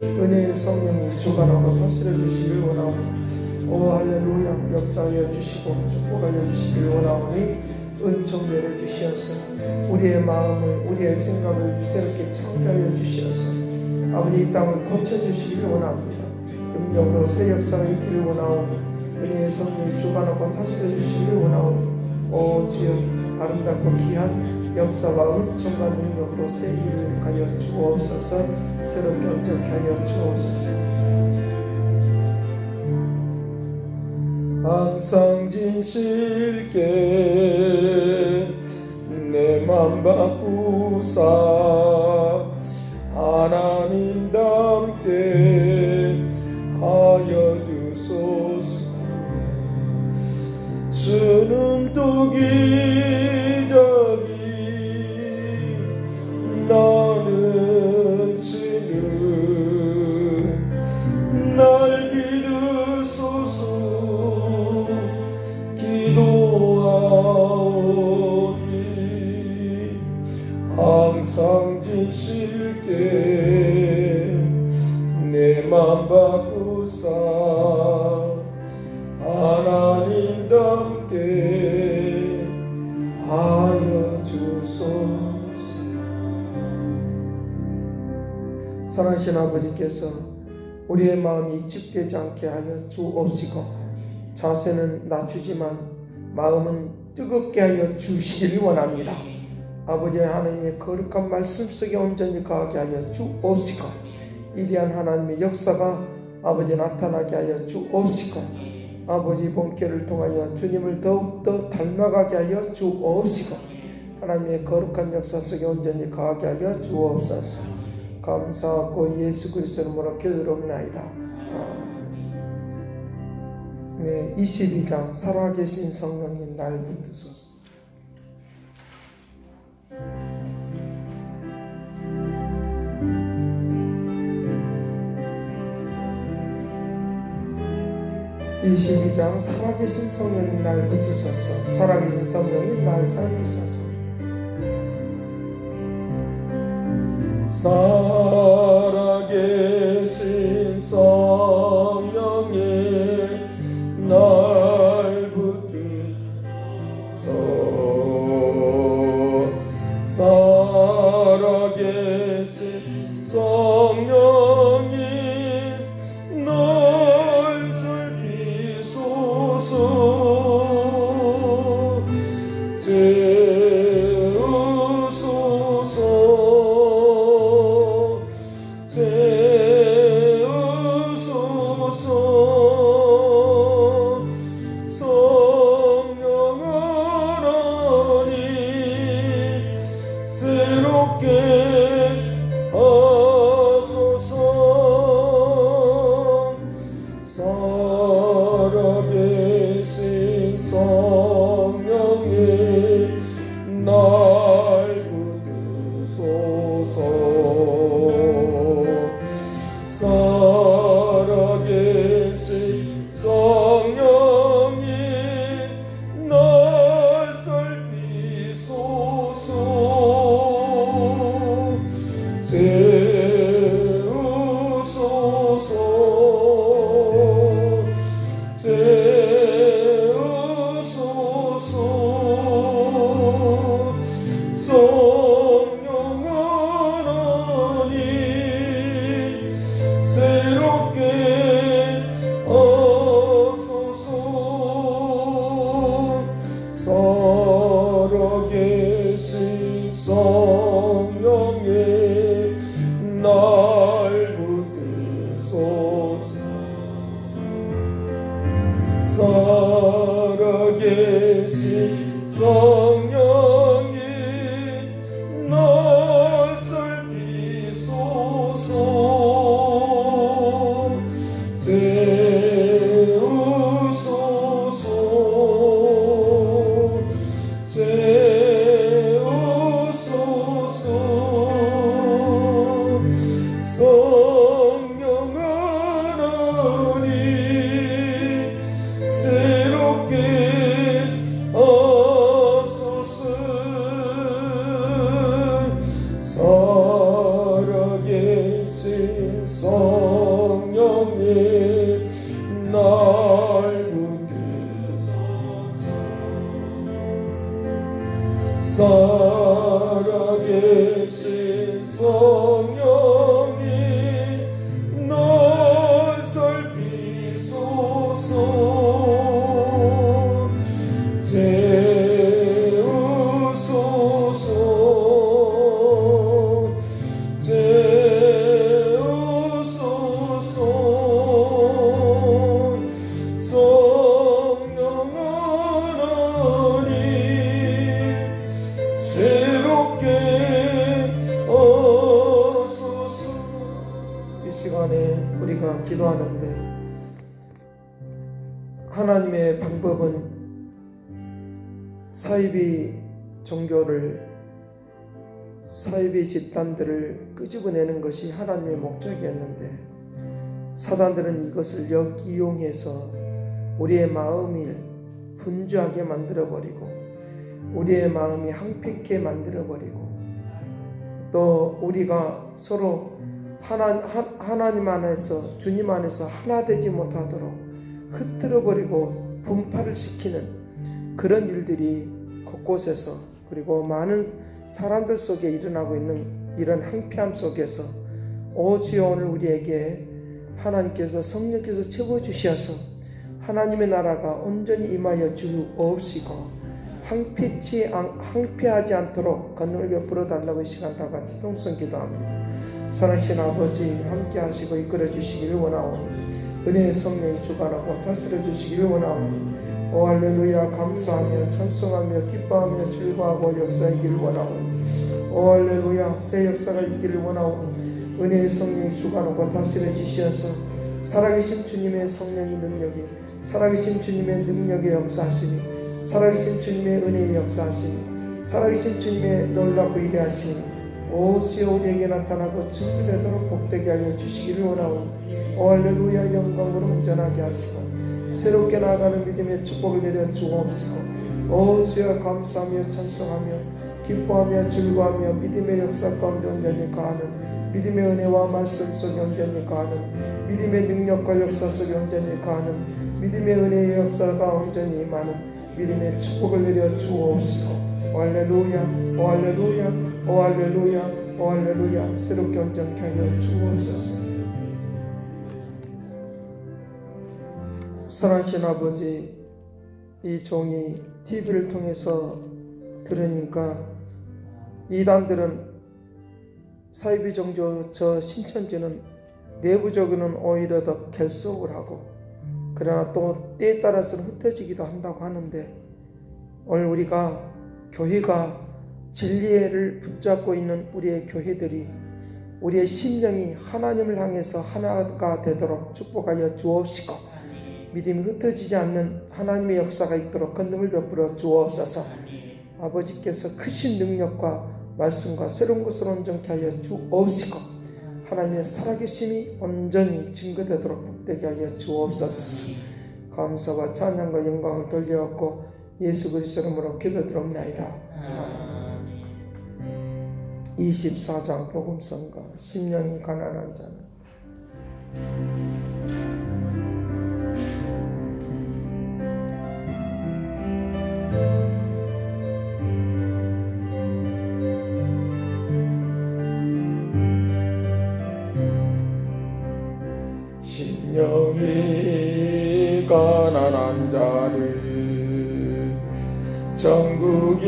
은혜의 성령이 주관하고 다스려 주시길 원하오니 오 할렐루야 역사하여 주시고 축복하여 주시길 원하오니 은총 내려 주시어서 우리의 마음을 우리의 생각을 새롭게 창조하여 주시어서 아버지 이 땅을 고쳐주시길 원합니다. 능력으로 새 역사가 있기를 원하오니 은혜의 성령이 주관하고 다스려 주시길 원하오니 오 주여 아름답고 귀한 역사와 은총과 능력으로 새 일을 하여 주옵소서. 새롭게 온전케 하여 주옵소서. 항상 진실께 내 맘 바꾸사 하나님답게 하여 주소서. 주는 또 기적이 나는 주는 날 믿으소서. 기도하오니 항상 진실께 내 맘 바꾸사 하나님답게 하여 주소서. 사랑하신 아버지께서 우리의 마음이 익숙되지 않게 하여 주옵시고 자세는 낮추지만 마음은 뜨겁게 하여 주시길 원합니다. 아버지 하나님의 거룩한 말씀 속에 온전히 거하게 하여 주옵시고 위대한 하나님의 역사가 아버지 나타나게 하여 주옵시고 아버지 본교를 통하여 주님을 더욱더 닮아가게 하여 주옵시고 하나님의 거룩한 역사 속에 온전히 거하게 하여 주옵소서. 감사하고 예수 그리스도 이름으로 기도드립나이다. 네, 22장 살아계신 성령님 날 붙드소서. (22장) 살아계신 성령님 날 붙드소서. 살아계신 성령님 날 살피소서. 살아계신 성령님 날 붙드소서. 살아계신 성령님 날 살피소서. 살아계신 성령님 날 붙드소서. 살아계신 성령님 날 살피소서. 성령 하나님 새롭게 하소서. 살아계신 성령님 날 붙드소서. 살아계신 성령님 날 살피소서. 재우소서. 재우소서. 성령 하나님 새롭게 성령님 날 붙드소서. 살아계신 성령님 날 살피소서. 우리가 기도하는데 하나님의 방법은 사이비 종교를, 사이비 집단들을 끄집어내는 것이 하나님의 목적이었는데 사단들은 이것을 역이용해서 우리의 마음을 분주하게 만들어버리고 우리의 마음이 황폐케 만들어버리고 또 우리가 서로 하나님 안에서, 주님 안에서 하나 되지 못하도록 흩어버리고 분파를 시키는 그런 일들이 곳곳에서, 그리고 많은 사람들 속에 일어나고 있는 이런 황폐함 속에서 오 주여, 오늘 우리에게 하나님께서 성령께서 채워주셔서 하나님의 나라가 온전히 임하여 주옵시고 황폐하지 않도록 권능을 베풀어 달라고 이 시간 다 같이 통성 기도합니다. 사랑하신 아버지, 함께 하시고 이끌어 주시기를 원하오니 은혜의 성령이 주관하고 다스려 주시기를 원하오니 오 할렐루야, 감사하며 찬송하며 기뻐하며 즐거워하고 역사이기를 원하오니 오 할렐루야, 새 역사가 있기를 원하오니 은혜의 성령이 주관하고 다스려 주시어서 살아계신 주님의 성령의 능력이, 살아계신 주님의 능력의 역사하시니, 살아계신 주님의 은혜의 역사하시니, 살아계신 주님의 놀랍고 위대하시니 오 주여, 우리에게 나타나고 증거되도록 복되게 하여 주시기를 원하오니 오 할렐루야, 영광으로 온전하게 하시고 새롭게 나아가는 믿음의 축복을 내려 주옵시고 오 주여, 감사하며 찬송하며 기뻐하며 즐거워하며 믿음의 역사 가운데 온전히 가하는, 믿음의 은혜와 말씀 속에 온전히 가하는, 믿음의 능력과 역사 속에 온전히 가하는, 믿음의 은혜의 역사가 온전히 임하는 믿음의 축복을 내려 주옵시고 오 할렐루야, 오 할렐루야, 오 할렐루야, 오 할렐루야, 새롭게 온전케 하여 주옵소서. 사랑하신 아버지, 이 종이 TV를 통해서 들으니까 이단들은 사이비 종교 저 신천지는 내부적으로는 오히려 더 결속을 하고 그러나 또 때에 따라서는 흩어지기도 한다고 하는데 오늘 우리가 교회가 진리를 붙잡고 있는 우리의 교회들이 우리의 심령이 하나님을 향해서 하나가 되도록 축복하여 주옵시고 믿음이 흩어지지 않는 하나님의 역사가 있도록 권능을 베풀어 주옵소서. 아버지께서 크신 능력과 말씀과 새로운 것을 온전케 하여 주옵시고 하나님의 살아계심이 온전히 증거되도록 복되게 하여 주옵소서. 감사와 찬양과 영광을 돌려받고 예수 그리스도 이름으로 기도드립나이다. 24장 복음성가. 심령이 가난한 자는 심령이 가난한 자는 천국이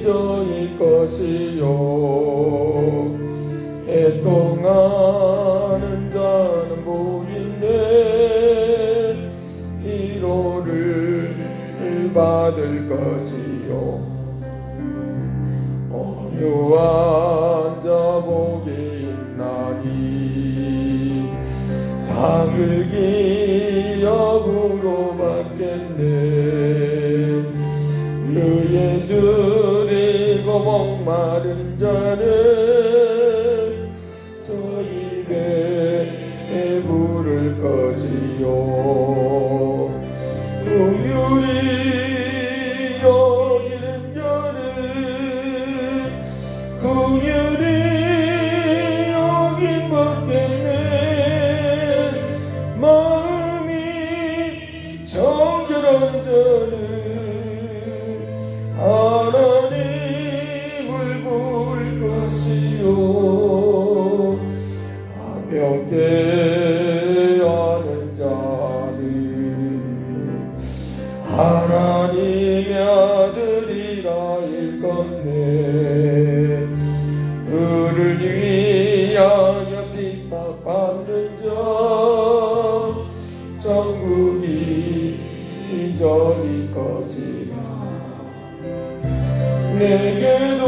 저희 것이요 애통하는 자는 복인데 위로를 받을 것이요 온유한 자 복이 있나니 당을 기업으로 받겠네. 그의 줄이고 목마른 자는 저 입에 부를 것이요 긍휼히 여기는 자는 긍휼히 여긴 받겠네. 가볍게 하는 자를 하나님의 아들이라 일컫네. 그를 위하여 핍박받는 자 천국이 이전이 거지라. 내게도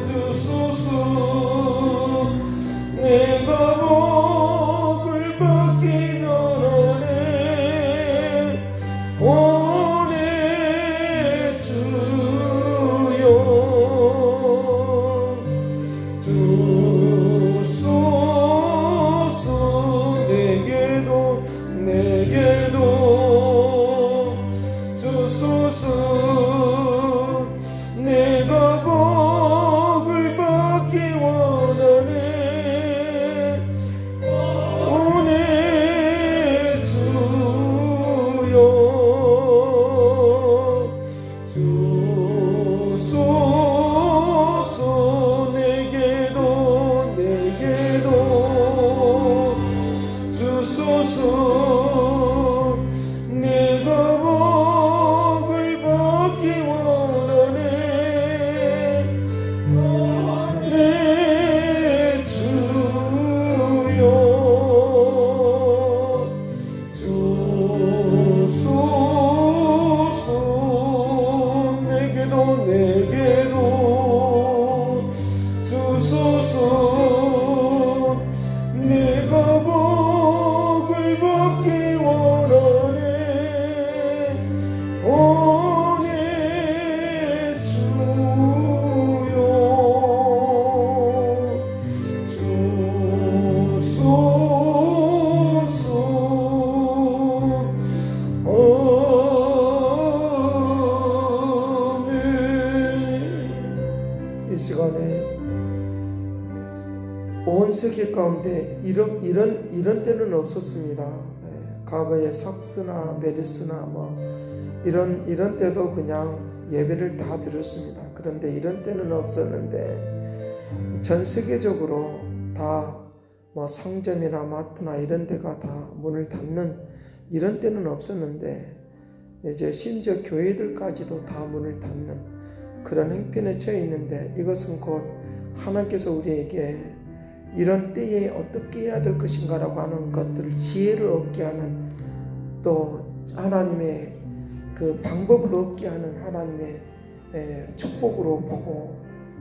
주소서. 내가 복을 받기 원하네. 오네 주여. 주소서. 내게도 주소서. 내가 복을 받기 원하네. 오네 주여. 주소서. 내게도 주소서. 내가 복을 받기 원하네. 내 주여. 주소서. 내게도 주소서. 내가 복을 받기 원하네. 오네 주여. 주소서. 아멘. 이 시간에 온 세계 가운데 이런 때는 없었습니다. 과거에 삭스나 메르스나 이런 때도 그냥 예배를 다 드렸습니다. 그런데 이런 때는 없었는데 전 세계적으로 다 상점이나 마트나 이런 데가 다 문을 닫는 이런 때는 없었는데 이제 심지어 교회들까지도 다 문을 닫는 그런 행편에 처해 있는데, 이것은 곧 하나님께서 우리에게 이런 때에 어떻게 해야 될 것인가라고 하는 것들을 지혜를 얻게 하는, 또 하나님의 그 방법을 얻게 하는 하나님의 축복으로 보고,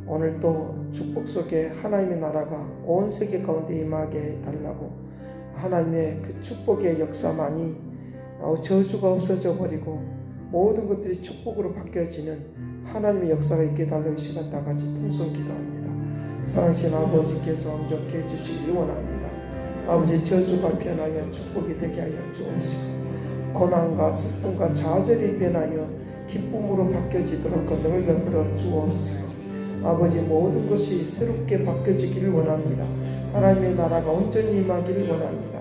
오늘 또 축복 속에 하나님의 나라가 온 세계 가운데 임하게 해달라고, 하나님의 그 축복의 역사만이 저주가 없어져 버리고 모든 것들이 축복으로 바뀌어지는 하나님의 역사가 있게 달라고 이 시간 다 같이 통성 기도합니다. 사랑하신 아버지께서 함께 해주시기 원합니다. 아버지, 저주가 변하여 축복이 되게 하여 주옵시고, 고난과 슬픔과 좌절이 변하여 기쁨으로 바뀌어지도록 건능을 베풀어 주옵시고, 아버지, 모든 것이 새롭게 바뀌어지기를 원합니다. 하나님의 나라가 온전히 임하기를 원합니다.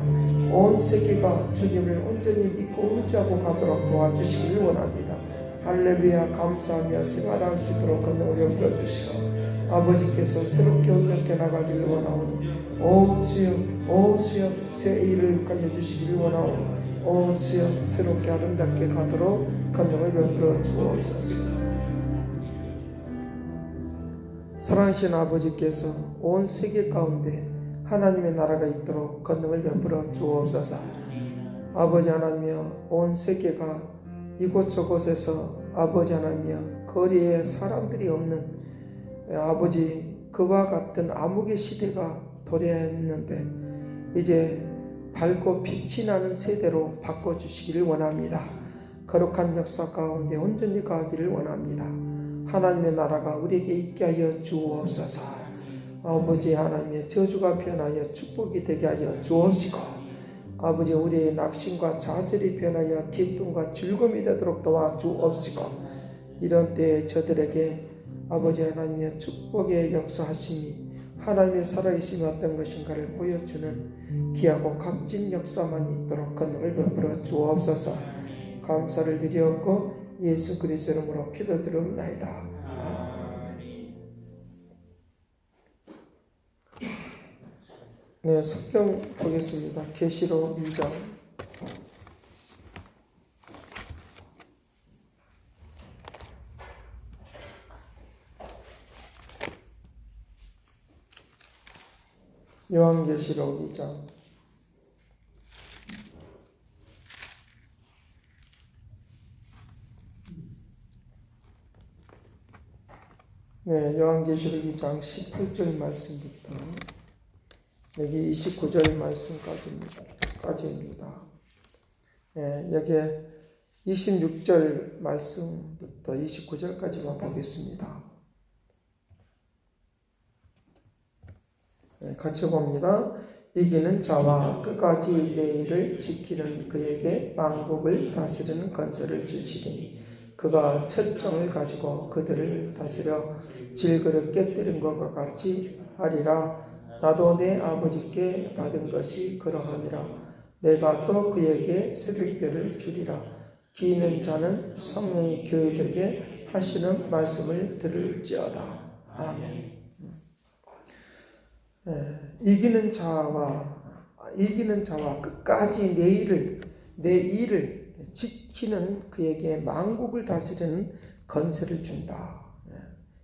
온 세계가 주님을 온전히 믿고 의지하고 가도록 도와주시기를 원합니다. 할렐루야. 감사하며 생활할 수 있도록 건능을 베풀어 주시고, 아버지께서 새롭게 온전케 나가기를 원하오니 오 주여, 오 주여, 새 일을 가져 주시기를 원하오니 오 주여, 새롭게 아름답게 가도록 건능을 베풀어 주옵소서. 사랑하신 아버지께서 온 세계 가운데 하나님의 나라가 있도록 건능을 베풀어 주옵소서. 아버지 하나님이여, 온 세계가 이곳저곳에서 아버지 하나님이여 거리에 사람들이 없는, 아버지, 그와 같은 암흑의 시대가 도래했는데 이제 밝고 빛이 나는 세대로 바꿔주시기를 원합니다. 거룩한 역사 가운데 온전히 가기를 원합니다. 하나님의 나라가 우리에게 있게 하여 주옵소서. 아버지 하나님의 저주가 변하여 축복이 되게 하여 주옵시고, 아버지, 우리의 낙심과 좌절이 변하여 기쁨과 즐거움이 되도록 도와주옵시고, 이런 때에 저들에게 아버지 하나님의 축복의 역사하심이, 하나님의 살아계심이 어떤 것인가를 보여주는 귀하고 값진 역사만 있도록 건능을 베풀어 주옵소서. 감사를 드리옵고 예수 그리스도 이름으로 기도드리옵나이다. 아멘. 네, 성경 보겠습니다. 계시록 2장. 요한계시록 2장. 네, 요한계시록 2장 18절 말씀부터 여기 29절 말씀까지입니다. 네, 여기에 26절 말씀부터 29절까지만 보겠습니다. 네, 같이 봅니다. 이기는 자와 끝까지 내 일을 지키는 그에게 만국을 다스리는 권세를 주시리니 그가 철정을 가지고 그들을 다스려 질그릇 깨뜨린 것과 같이 하리라. 나도 내 아버지께 받은 것이 그러하니라. 내가 또 그에게 새벽별을 주리라. 귀 있는 자는 성령이 교회들에게 하시는 말씀을 들을지어다. 아멘. 이기는 자와 끝까지 내 일을 지키는 그에게 만국을 다스리는 권세를 준다.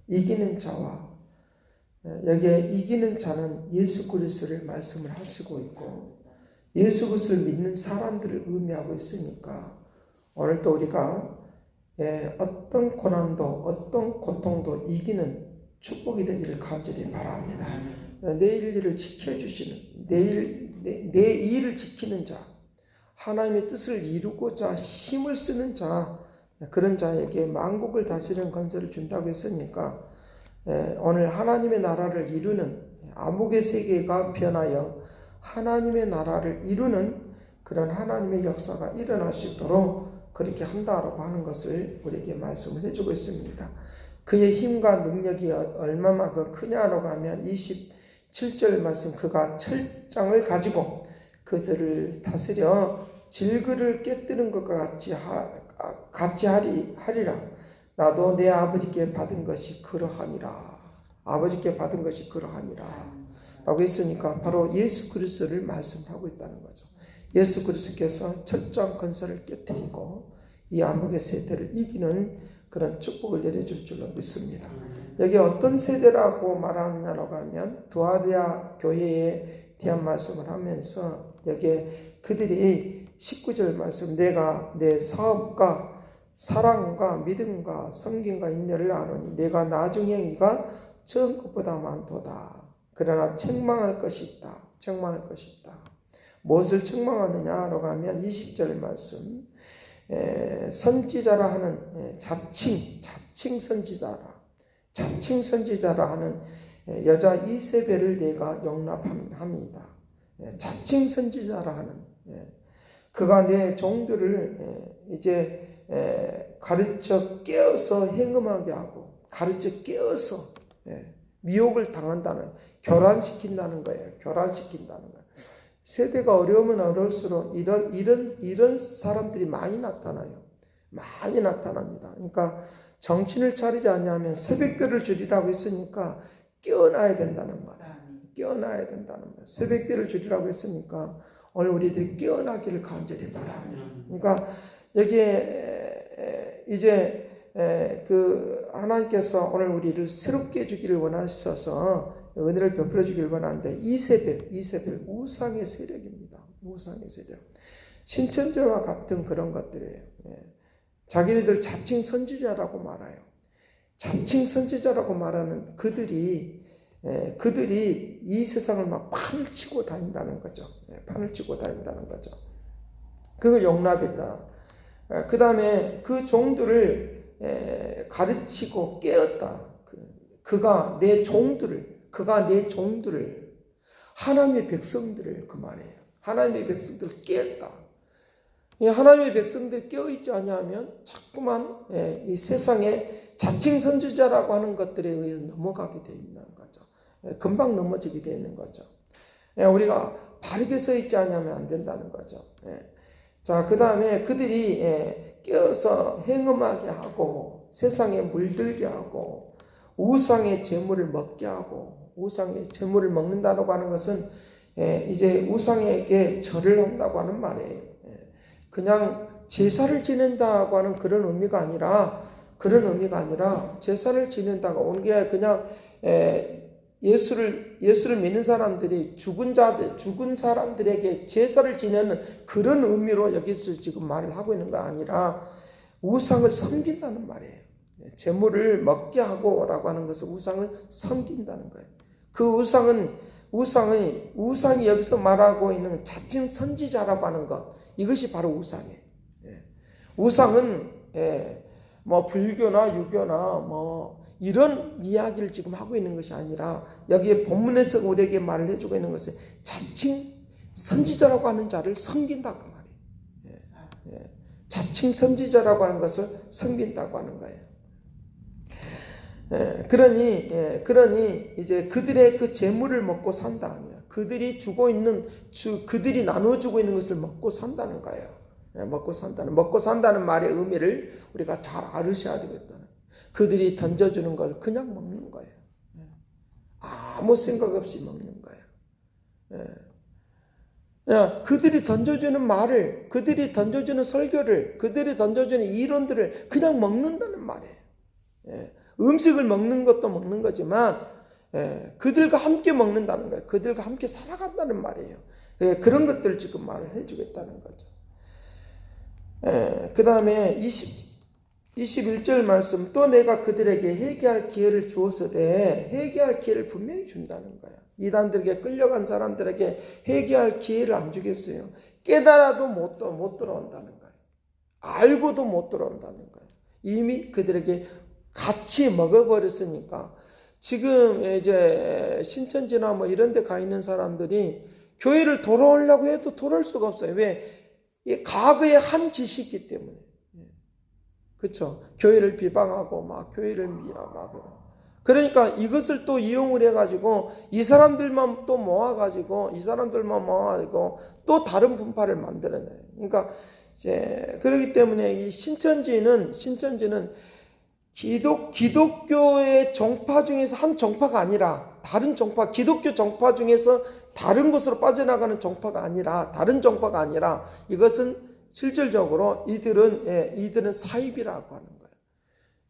이기는 자와 여기에 이기는 자는 예수 그리스도를 말씀을 하시고 있고 예수 그리스도를 믿는 사람들을 의미하고 있으니까 오늘 또 우리가 어떤 고난도 어떤 고통도 이기는 축복이 되기를 간절히 바랍니다. 내 일을 지켜주시는 내 일을 지키는 자, 하나님의 뜻을 이루고자 힘을 쓰는 자, 그런 자에게 만국을 다스리는 권세를 준다고 했으니까 오늘 하나님의 나라를 이루는 암흑의 세계가 변하여 하나님의 나라를 이루는 그런 하나님의 역사가 일어날 수 있도록 그렇게 한다라고 하는 것을 우리에게 말씀을 해주고 있습니다. 그의 힘과 능력이 얼마만큼 크냐라고 하면 27절 말씀, 그가 철장을 가지고 그들을 다스려 질그를 깨뜨린 것과 같이 하리라. 나도 내 아버지께 받은 것이 그러하니라. 아버지께 받은 것이 그러하니라 라고 했으니까 바로 예수 그리스도를 말씀하고 있다는 거죠. 예수 그리스도께서 철저한 권세를 깨뜨리고 이 암흑의 세대를 이기는 그런 축복을 내려줄 줄로 믿습니다. 여기 어떤 세대라고 말하느냐라고 하면 두아디아 교회에 대한 말씀을 하면서 여기에 그들이 19절 말씀, 내가 내 사업과 사랑과 믿음과 섬김과 인내를 아노니 내가 나중에 행위가 처음 것보다 많도다. 그러나 책망할 것이 있다. 책망할 것이 있다. 무엇을 책망하느냐라고 하면 20절 말씀, 선지자라 하는 자칭 선지자라 하는 여자 이세벨을 내가 용납합니다. 자칭 선지자라 하는 그가 내 종들을 이제 가르쳐 깨어서 행음하게 하고 가르쳐 깨어서 미혹을 당한다는, 교란시킨다는 거예요. 교란시킨다는 거예요. 세대가 어려우면 어려울수록 이런 사람들이 많이 나타나요. 많이 나타납니다. 그러니까 정신을 차리지 않냐면 새벽별을 주리라고 했으니까 깨어나야 된다는 말이에요. 깨어나야 된다는 말이에요. 새벽별을 주리라고 했으니까 오늘 우리들이 깨어나기를 간절히 바랍니다. 그러니까 여기에 이제 그 하나님께서 오늘 우리를 새롭게 해주기를 원하셔서 은혜를 베풀어 주기를 원하는데 이세벨 우상의 세력입니다. 우상의 세력. 신천지와 같은 그런 것들이에요. 자기네들 자칭 선지자라고 말해요. 자칭 선지자라고 말하는 그들이 이 세상을 막 판을 치고 다닌다는 거죠. 판을 치고 다닌다는 거죠. 그걸 용납했다. 그 다음에 그 종들을 가르치고 깨었다. 그가 내 종들을 하나님의 백성들을 그 말이에요. 하나님의 백성들을 깨었다. 하나님의 백성들이 깨어있지 않냐면 자꾸만 이 세상에 자칭 선지자라고 하는 것들에 의해서 넘어가게 되어 있는 거죠. 금방 넘어지게 되어 있는 거죠. 우리가 바르게 서 있지 않냐면 안 된다는 거죠. 자, 그 다음에 그들이 깨어서 행음하게 하고 세상에 물들게 하고 우상의 재물을 먹게 하고, 우상의 재물을 먹는다고 하는 것은 이제 우상에게 절을 한다고 하는 말이에요. 그냥 제사를 지낸다고 하는 그런 의미가 아니라 제사를 지낸다고 오는 게 그냥 예수를 믿는 사람들이 죽은 사람들에게 제사를 지내는 그런 의미로 여기서 지금 말을 하고 있는 거 아니라 우상을 섬긴다는 말이에요. 제물을 먹게 하고라고 하는 것은 우상을 섬긴다는 거예요. 그 우상이 여기서 말하고 있는 자칭 선지자라고 하는 것, 이것이 바로 우상이에요. 우상은 뭐 불교나 유교나 뭐 이런 이야기를 지금 하고 있는 것이 아니라 여기에 본문에서 우리에게 말을 해주고 있는 것은 자칭 선지자라고 하는 자를 섬긴다고 말이에요. 자칭 선지자라고 하는 것을 섬긴다고 하는 거예요. 그러니 이제 그들의 그 재물을 먹고 산다. 그들이 그들이 나눠주고 있는 것을 먹고 산다는 거예요. 먹고 산다는 말의 의미를 우리가 잘 알으셔야 되겠다. 그들이 던져주는 걸 그냥 먹는 거예요. 아무 생각 없이 먹는 거예요. 그들이 던져주는 말을, 그들이 던져주는 설교를, 그들이 던져주는 이론들을 그냥 먹는다는 말이에요. 음식을 먹는 것도 먹는 거지만 그들과 함께 먹는다는 거예요. 그들과 함께 살아간다는 말이에요. 그런 것들을 지금 말을 해주겠다는 거죠. 그 다음에 21절 말씀, 또 내가 그들에게 회개할 기회를 주었으되, 회개할 기회를 분명히 준다는 거예요. 이단들에게 끌려간 사람들에게 회개할 기회를 안 주겠어요. 깨달아도 못 들어온다는 거예요. 알고도 못 들어온다는 거예요. 이미 그들에게 같이 먹어버렸으니까. 지금 이제 신천지나 뭐 이런 데 가 있는 사람들이 교회를 돌아오려고 해도 돌아올 수가 없어요. 왜? 과거의 한 짓이기 때문에. 그렇죠? 교회를 비방하고 막 교회를 미워하고. 그러니까 이것을 또 이용을 해가지고 이 사람들만 모아가지고 또 다른 분파를 만들어내요. 그러니까 이제 그렇기 때문에 이 신천지는 기독교의 정파 중에서 한 정파가 아니라 다른 정파, 기독교 정파 중에서 다른 곳으로 빠져나가는 정파가 아니라 다른 정파가 아니라 이것은 실질적으로 이들은 사입이라고 하는 거예요.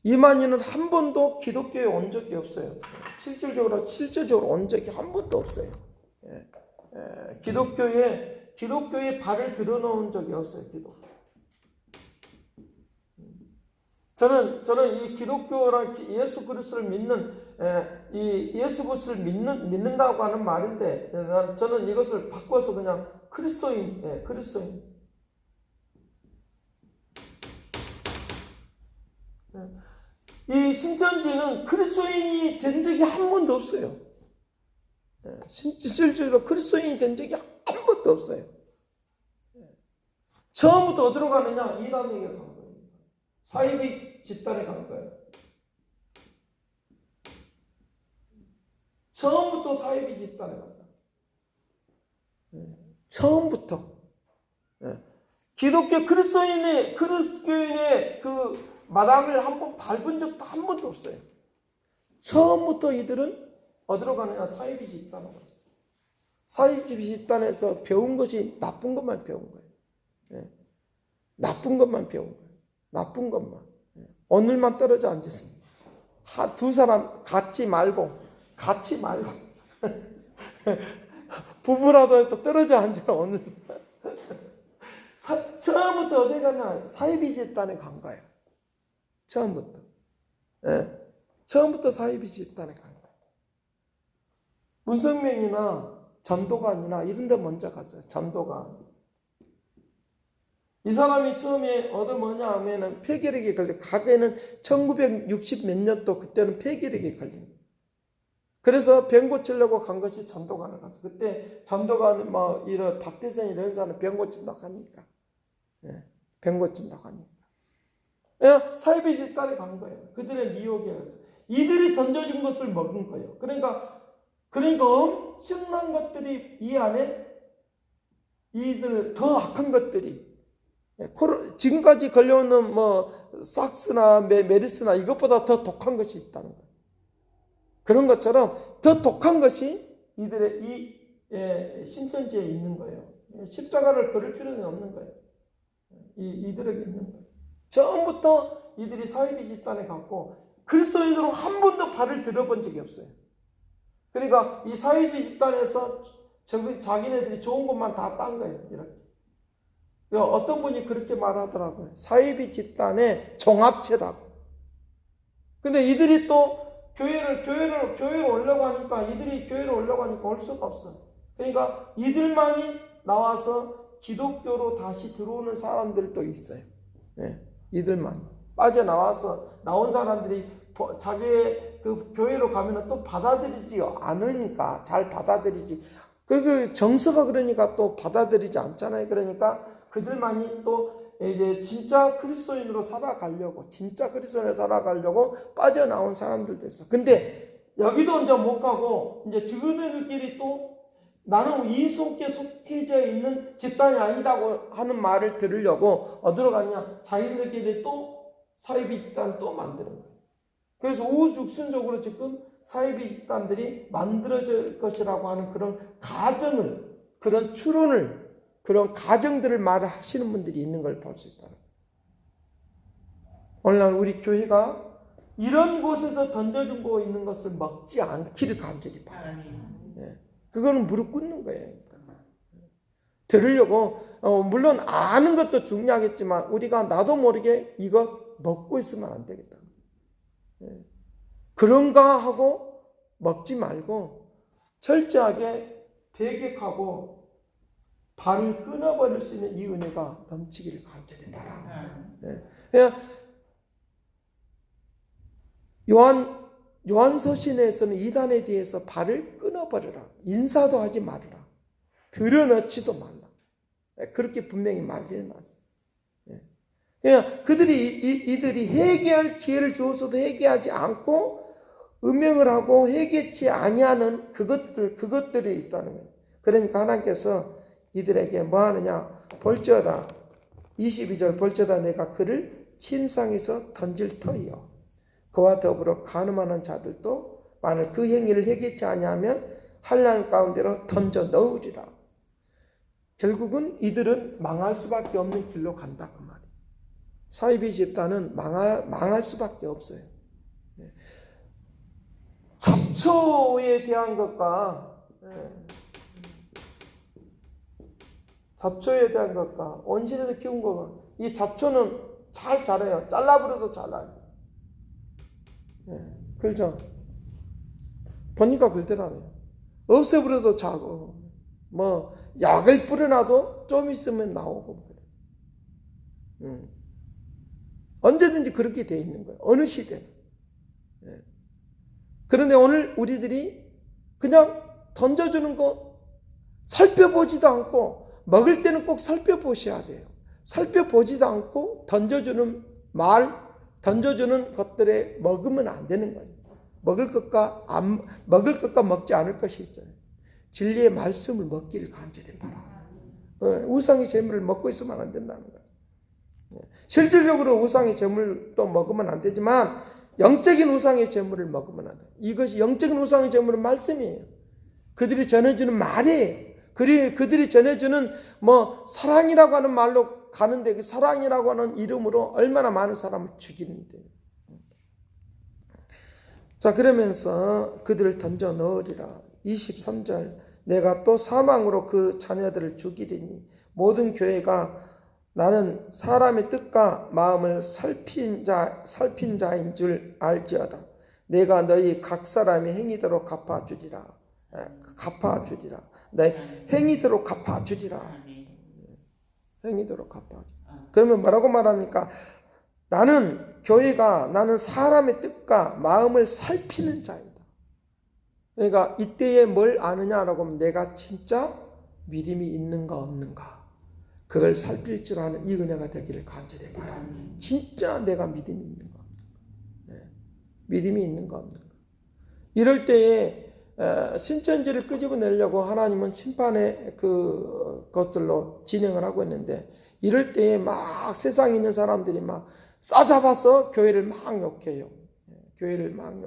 이만희는 한 번도 기독교에 온 적이 없어요. 실질적으로 온 적이 한 번도 없어요. 기독교에 발을 들어놓은 적이 없어요. 저는 이 기독교랑 예수 그리스도를 믿는다고 하는 말인데, 저는 이것을 바꿔서 그냥 그리스도인. 이 신천지는 그리스도인이 된 적이 한 번도 없어요. 실질적으로 그리스도인이 된 적이 한 번도 없어요. 처음부터 어디로 가느냐? 이단에게 간 거예요. 사이비 집단에 간 거예요. 처음부터 사이비 집단에 갔다. 처음부터. 그리스도인의 그 마당을 한번 밟은 적도 한 번도 없어요. 처음부터 이들은 어디로 가느냐? 사이비 집단으로 갔어요. 사이비 집단에서 배운 것이 나쁜 것만 배운 거예요. 나쁜 것만 배운 거예요. 나쁜 것만. 오늘만 떨어져 앉았습니다. 두 사람 같이 말고 부부라도 해도 떨어져 앉으라 오늘. 처음부터 어디 가냐? 사이비 집단에 간 거예요. 처음부터 사이비 집단에 간 거예요. 문성명이나 전도관이나 이런 데 먼저 갔어요. 전도관. 이 사람이 처음에 뭐냐 하면은 폐결핵에 걸려. 과거에는 1960 몇 년도 그때는 폐결핵에 걸린 거예요. 그래서 병 고치려고 간 것이 전도관을 갔어요. 그때 전도관 이런 박대선 이런 사람 병 고친다고 하니까. 병 고친다고 하니까. 사이비 집단에 간 거예요. 그들의 미혹에 이들이 던져준 것을 먹은 거예요. 그러니까 엄청난 것들이 이 안에 이들 더 악한 것들이 지금까지 걸려오는 삭스나 메르스나 이것보다 더 독한 것이 있다는 거예요. 그런 것처럼 더 독한 것이 이들의 이 신천지에 있는 거예요. 십자가를 걸을 필요는 없는 거예요. 이들에게 있는 거예요. 처음부터 이들이 사이비 집단에 갔고 그리스도인으로 한 번도 발을 들어본 적이 없어요. 그러니까 이 사이비 집단에서 자기네들이 좋은 것만 다 딴 거예요. 이렇게. 어떤 분이 그렇게 말하더라고요. 사이비 집단의 종합체다. 근데 이들이 또 교회를 오려고 하니까 이들이 교회를 오려고 하니까 올 수가 없어. 그러니까 이들만이 나와서 기독교로 다시 들어오는 사람들도 있어요. 이들만 빠져나와서 나온 사람들이 자기의 그 교회로 가면은 또 받아들이지 않으니까 잘 받아들이지. 그 정서가 그러니까 또 받아들이지 않잖아요. 그러니까 그들만이 또 이제 진짜 그리스도인으로 살아가려고 빠져나온 사람들도 있어. 근데 여기도 이제 못 가고 이제 그들끼리 또 나는 이 속에 속해져 있는 집단이 아니다고 하는 말을 들으려고 어디로 갔냐? 자기들끼리 또 사이비 집단을 또 만드는 거예요. 그래서 우후죽순적으로 지금 사이비 집단들이 만들어질 것이라고 하는 그런 가정을, 그런 추론을, 그런 가정들을 말하시는 분들이 있는 걸 볼 수 있다. 오늘날 우리 교회가 이런 곳에서 던져준 거 있는 것을 먹지 않기를 간절히 바라요. 그거는 무릎 꿇는 거예요. 들으려고 물론 아는 것도 중요하겠지만 우리가 나도 모르게 이거 먹고 있으면 안 되겠다. 그런가 하고 먹지 말고 철저하게 배격하고 발을 끊어버릴 수 있는 이 은혜가 넘치기를 간절히 바랍니다. 요한서신에서는 이단에 대해서 발을 끊어버려라. 인사도 하지 말아라. 들여넣지도 말라. 그렇게 분명히 말해놨어요. 이들이 회개할 기회를 주어서도 회개하지 않고 음행을 하고 회개치 아니하는 그것들이 있다는 거예요. 그러니까 하나님께서 이들에게 뭐 하느냐? 볼지어다. 22절 볼지어다 내가 그를 침상에서 던질 터이요. 그와 더불어 간음하는 자들도 만일 그 행위를 회개치 아니하면 한란 가운데로 던져 넣으리라. 결국은 이들은 망할 수밖에 없는 길로 간다 그 말이에요. 사이비 집단은 망할 수밖에 없어요. 잡초에 대한 것과 온실에서 키운 거가 이 잡초는 잘 자라요. 잘라버려도 자라요. 그렇죠? 보니까 그러더라고요. 없애버려도 자고 뭐 약을 뿌려놔도 좀 있으면 나오고 그래. 언제든지 그렇게 돼 있는 거예요. 어느 시대. 그런데 오늘 우리들이 그냥 던져주는 거 살펴보지도 않고 먹을 때는 꼭 살펴보셔야 돼요. 살펴보지도 않고 던져주는 것들에 먹으면 안 되는 거예요. 먹을 것과 먹지 않을 것이 있어요. 진리의 말씀을 먹기를 간절히 바랍니다. 우상의 재물을 먹고 있으면 안 된다는 거예요. 실질적으로 우상의 재물도 먹으면 안 되지만 영적인 우상의 재물을 먹으면 안 돼요. 이것이 영적인 우상의 재물은 말씀이에요. 그들이 전해주는 말이에요. 그들이 전해주는 사랑이라고 하는 말로 가는데 그 사랑이라고 하는 이름으로 얼마나 많은 사람을 죽이는데. 자, 그러면서 그들을 던져 넣으리라. 23절 내가 또 사망으로 그 자녀들을 죽이리니 모든 교회가 나는 사람의 뜻과 마음을 살핀 자인 줄 알지어다. 내가 너희 각 사람의 행위대로 갚아주리라. 내 행위대로 갚아주리라. 행위대로 갚아주리라. 그러면 뭐라고 말합니까? 나는 사람의 뜻과 마음을 살피는 자이다. 그러니까 이때에 뭘 아느냐라고 하면 내가 진짜 믿음이 있는가 없는가 그걸 살필 줄 아는 이 은혜가 되기를 간절히 바랍니다. 진짜 내가 믿음이 있는가, 믿음이 있는가 없는가. 이럴 때에 신천지를 끄집어내려고 하나님은 심판의 것들로 진행을 하고 있는데 이럴 때에 막 세상에 있는 사람들이 막 싸잡아서 교회를 막 욕해요. 교회를 막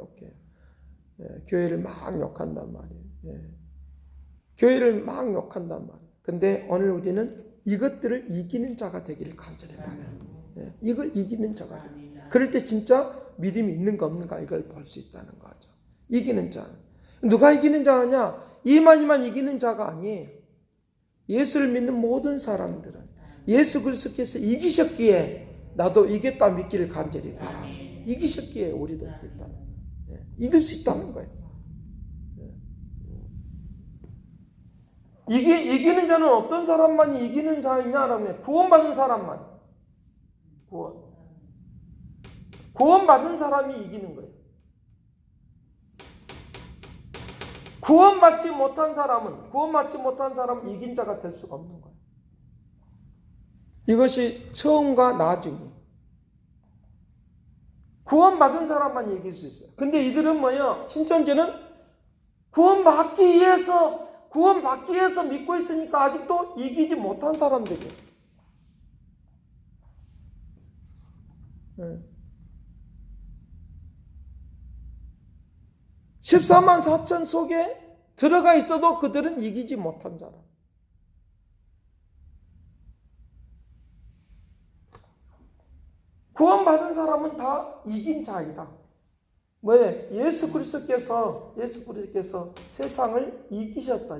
욕한단 말이에요. 교회를 막 욕한단 말이에요. 근데 오늘 우리는 이것들을 이기는 자가 되기를 간절히 바라요. 예, 이걸 이기는 자가 돼요. 그럴 때 진짜 믿음이 있는가 없는가 이걸 볼 수 있다는 거죠. 이기는 자. 누가 이기는 자냐? 이만희만 이기는 자가 아니에요. 예수를 믿는 모든 사람들은 예수 그리스도께서 이기셨기에 나도 이겼다 믿기를 간절히 바라. 이기셨기에 우리도 이겼다. 예, 이길 수 있다는 거예요. 이기는 자는 어떤 사람만이 이기는 자이냐라면 구원받은 사람만. 구원받은 사람이 이기는 거예요. 구원받지 못한 사람은 이긴 자가 될 수가 없는 거예요. 이것이 처음과 나중에. 구원받은 사람만 이길 수 있어요. 근데 이들은 뭐예요? 신천지는 구원받기 위해서 믿고 있으니까 아직도 이기지 못한 사람들이에요. 네. 14만 4천 속에 들어가 있어도 그들은 이기지 못한 자라. 구원받은 사람은 다 이긴 자이다. 왜? 예수 그리스도께서 세상을 이기셨다.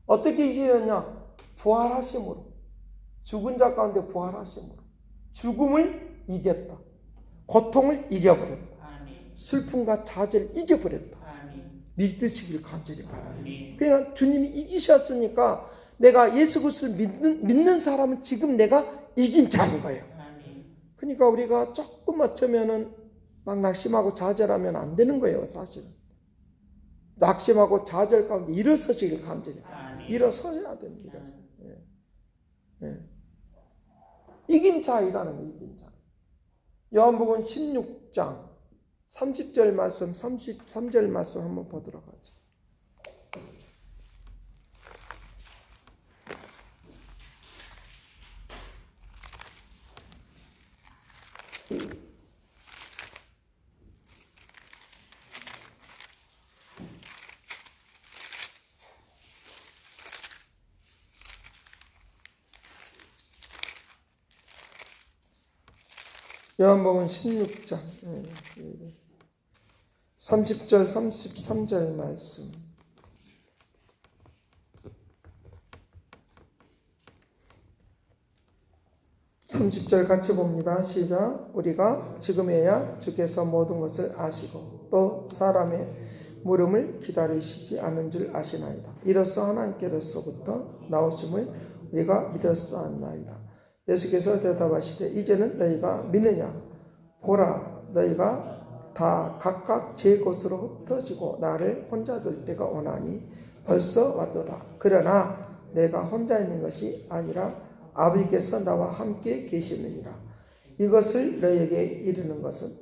어떻게 이기셨냐? 부활하심으로. 죽은 자 가운데 부활하심으로. 죽음을 이겼다. 고통을 이겨버렸다. 슬픔과 좌절을 이겨버렸다. 믿으시길 간절히 바랍니다. 그냥 주님이 이기셨으니까 내가 예수 그리스도를 믿는 사람은 지금 내가 이긴 자인 거예요. 그러니까 우리가 조금 어쩌면은 막 낙심하고 좌절하면 안 되는 거예요, 사실은. 낙심하고 좌절 가운데 일어서시길 간절히 일어서셔야 됩니다. 이긴 자이라는 거예요, 이긴 자. 요한복음 16장 30절 말씀, 33절 말씀 한번 보도록 하죠. 요한복음 16장 30절 33절 말씀. (30절) 같이 봅니다. 시작. 우리가 지금에야 주께서 모든 것을 아시고 또 사람의 물음을 기다리시지 않은 줄 아시나이다. 이로써 하나님께로서부터 나오심을 우리가 믿었사옵나이다. 예수께서 대답하시되 이제는 너희가 믿느냐? 보라, 너희가 다 각각 제 곳으로 흩어지고 나를 혼자 둘 때가 오나니 벌써 왔도다. 그러나 내가 혼자 있는 것이 아니라 아버지께서 나와 함께 계시느니라. 이것을 너희에게 이르는 것은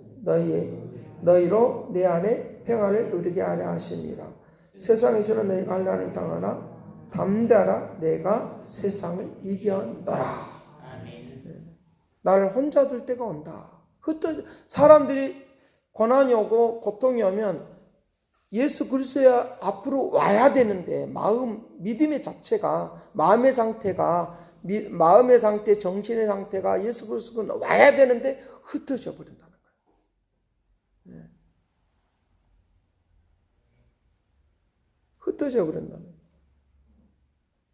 너희로 내 안에 평안을 누리게 하려 하심이라. 세상에서는 너희가 환난을 당하나 담대하라. 내가 세상을 이겨노라. 나를 혼자 둘 때가 온다. 사람들이 고난이 오고 고통이 오면 예수 그리스도의 앞으로 와야 되는데 믿음의 자체가 마음의 상태, 정신의 상태가 예수 그리스도로 와야 되는데 흩어져 버린다는 거예요. 흩어져 버린다는 거예요.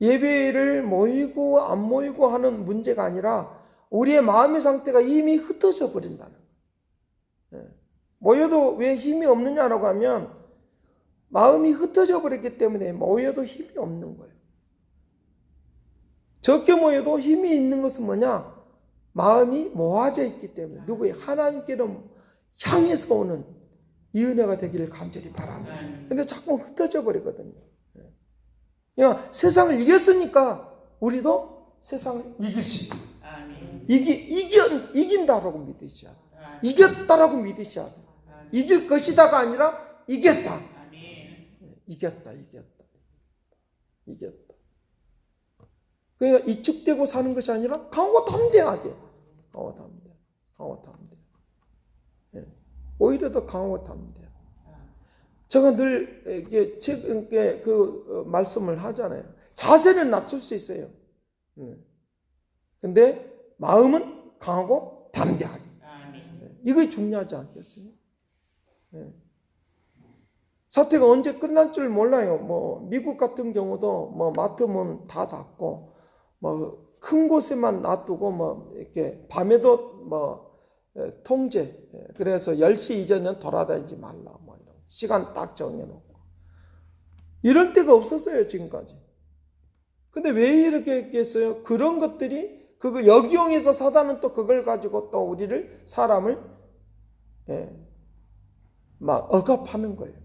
예배를 모이고 안 모이고 하는 문제가 아니라 우리의 마음의 상태가 이미 흩어져 버린다는 거예요. 모여도 왜 힘이 없느냐라고 하면 마음이 흩어져 버렸기 때문에 모여도 힘이 없는 거예요. 적게 모여도 힘이 있는 것은 뭐냐? 마음이 모아져 있기 때문에 누구의 하나님께로 향해서 오는 이 은혜가 되기를 간절히 바랍니다. 근데 자꾸 흩어져 버리거든요. 그러니까 세상을 이겼으니까 우리도 세상을 이길 수 있다. 이긴다라고 믿으셔야 돼. 이겼다라고 믿으셔야 돼. 이길 것이다가 아니라 이겼다. 이겼다. 그러니까 이축되고 사는 것이 아니라 강하고 담대하게. 오히려 더 강하고 담대하게. 제가 늘 이게 그 말씀을 하잖아요. 자세는 낮출 수 있어요. 근데 마음은 강하고 담대하게. 이게 중요하지 않겠어요? 사태가 언제 끝날 줄 몰라요. 뭐 미국 같은 경우도 뭐 마트 문 다 닫고 뭐 큰 곳에만 놔두고 뭐 이렇게 밤에도 뭐 통제. 그래서 10시 이전에는 돌아다니지 말라. 뭐 이런 시간 딱 정해놓고 이런 때가 없었어요 지금까지. 근데 왜 이렇게 했겠어요? 그런 것들이 그걸 역이용해서 사단은 또 그걸 가지고 또 우리를 사람을 막 억압하는 거예요.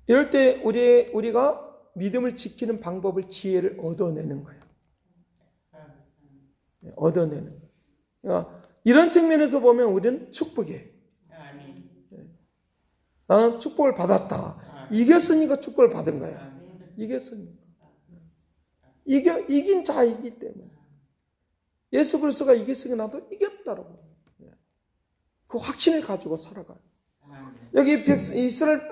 이럴 때 우리가 믿음을 지키는 방법을 지혜를 얻어내는 거예요. 얻어내는 거예요. 그러니까 이런 측면에서 보면 우리는 축복이에요. 나는 축복을 받았다. 이겼으니까 축복을 받은 거야. 이겼으니까. 이긴 자이기 때문에. 예수 그리스도가 이겼으니까 나도 이겼다라고. 그 확신을 가지고 살아가요. 여기 이스라엘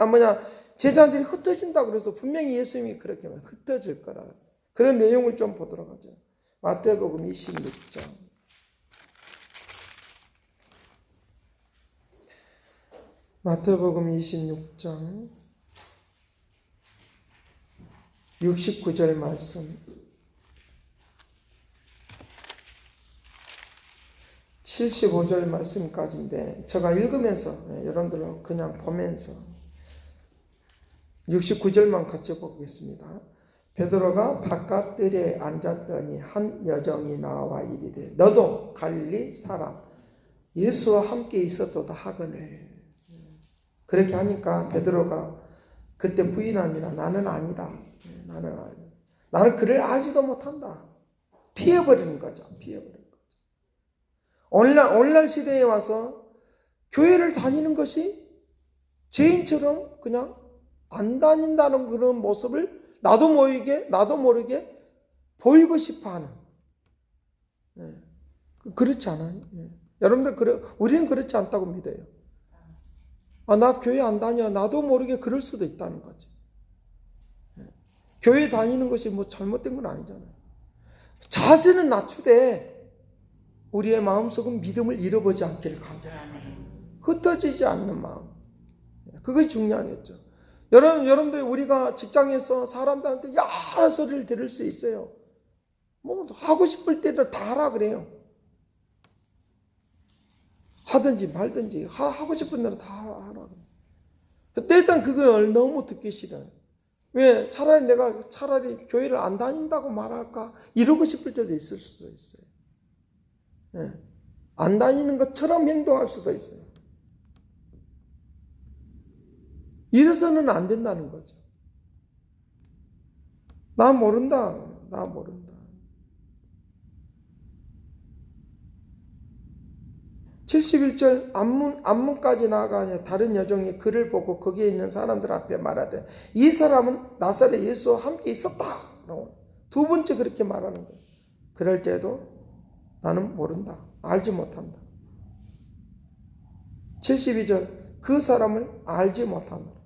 제자들이 흩어진다 그래서 분명히 예수님이 그렇게 말해요. 흩어질 거라. 그런 내용을 좀 보도록 하죠. 마태복음 26장. 마태복음 26장 69절 말씀. 75절 말씀까지인데 제가 읽으면서 여러분들은 그냥 보면서 69절만 같이 보겠습니다. 베드로가 바깥들에 앉았더니 한 여정이 나와 이르되 너도 갈릴리 사람 예수와 함께 있었도다 하거늘. 그렇게 하니까 베드로가 그때 부인합니다. 나는 아니다. 나는 그를 알지도 못한다. 피해버리는 거죠. 오늘날 시대에 와서 교회를 다니는 것이 죄인처럼 그냥 안 다닌다는 그런 모습을 나도 모르게 보이고 싶어 하는. 그렇지 않아요. 여러분들, 우리는 그렇지 않다고 믿어요. 나 교회 안 다녀. 나도 모르게 그럴 수도 있다는 거죠. 교회 다니는 것이 뭐 잘못된 건 아니잖아요. 자세는 낮추되 우리의 마음속은 믿음을 잃어보지 않기를 간절합니다. 흩어지지 않는 마음. 그게 중요하겠죠. 여러분들 우리가 직장에서 사람들한테 여러 소리를 들을 수 있어요. 뭐 하고 싶을 때를 다 하라 그래요. 하든지 말든지 하고 싶은 대로 다 하라 그래요. 때일단 그걸 너무 듣기 싫어요. 왜? 내가 차라리 교회를 안 다닌다고 말할까? 이러고 싶을 때도 있을 수도 있어요. 안 다니는 것처럼 행동할 수도 있어요. 이래서는 안 된다는 거죠. 나 모른다. 71절 앞문까지 나아가니 다른 여종이 그를 보고 거기에 있는 사람들 앞에 말하되 이 사람은 나사렛 예수와 함께 있었다. 두 번째 그렇게 말하는 거예요. 그럴 때도 나는 모른다. 알지 못한다. 72절 그 사람을 알지 못한다.